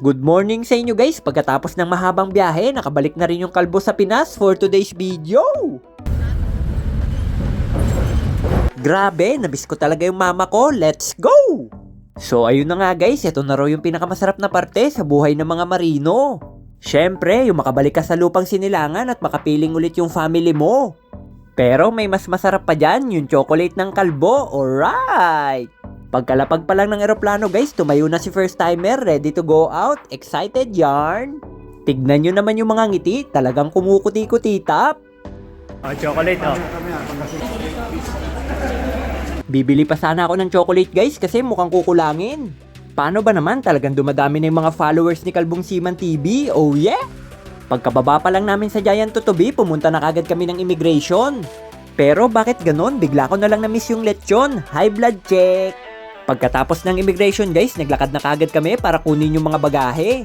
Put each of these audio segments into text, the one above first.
Good morning sa inyo guys. Pagkatapos ng mahabang biyahe, nakabalik na rin yung kalbo sa Pinas for today's video. Grabe, namiss ko talaga yung mama ko. Let's go! So ayun na nga guys, ito na raw yung pinakamasarap na parte sa buhay ng mga marino. Syempre, yung makabalik ka sa lupang sinilangan at makapiling ulit yung family mo. Pero may mas masarap pa dyan, yung chocolate ng kalbo. Alright! Pagkalapag pa lang ng eroplano guys, tumayo na si first timer, ready to go out. Excited yarn? Tignan nyo naman yung mga ngiti, talagang kumukuti-kutitap. Oh, chocolate oh. Bibili pa sana ako ng chocolate guys kasi mukhang kukulangin. Paano ba naman, talagang dumadami na yung mga followers ni Kalbong Seaman TV, oh yeah! Pagkababa pa lang namin sa Giant Totobi, pumunta na kagad kami ng immigration. Pero bakit ganon? Bigla ko na lang na-miss yung lechon. High blood check! Pagkatapos ng immigration guys, naglakad na kagad kami para kunin yung mga bagahe.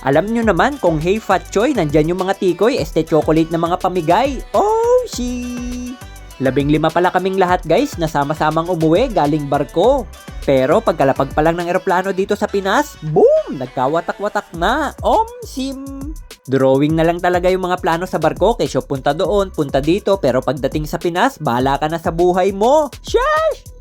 Alam nyo naman kung hey Fat Choy, nandyan yung mga tikoy, chocolate na mga pamigay. Oh, she! 15 pala kaming lahat guys, nasama-samang umuwi galing barko. Pero pagkalapag pa lang ng eroplano dito sa Pinas, boom! Nagkawatak-watak na. Sim! Drawing na lang talaga yung mga plano sa barko, kesyo punta doon, punta dito, pero pagdating sa Pinas, bahala ka na sa buhay mo. Sheesh!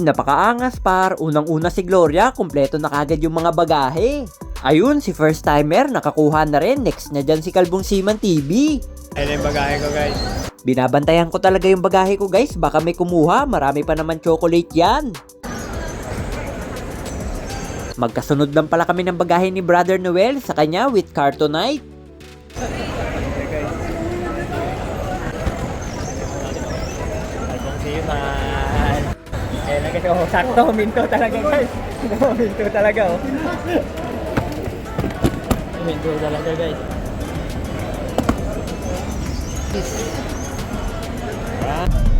Napakaangas par. Unang-una si Gloria, kumpleto na kagad yung mga bagahe. Ayun, si first timer, nakakuha na rin. Next na dyan si Kalbong Seaman TV. Ayun yung bagahe ko guys. Binabantayan ko talaga yung bagahe ko guys, baka may kumuha, marami pa naman chocolate yan. Magkasunod lang pala kami ng bagahe ni Brother Noel sa kanya with Cartonite. Okay guys. Kalbong Seaman. Ayun na guys, oh, sakto, minto talaga guys. Minto talaga oh. Minto talaga guys. Ah.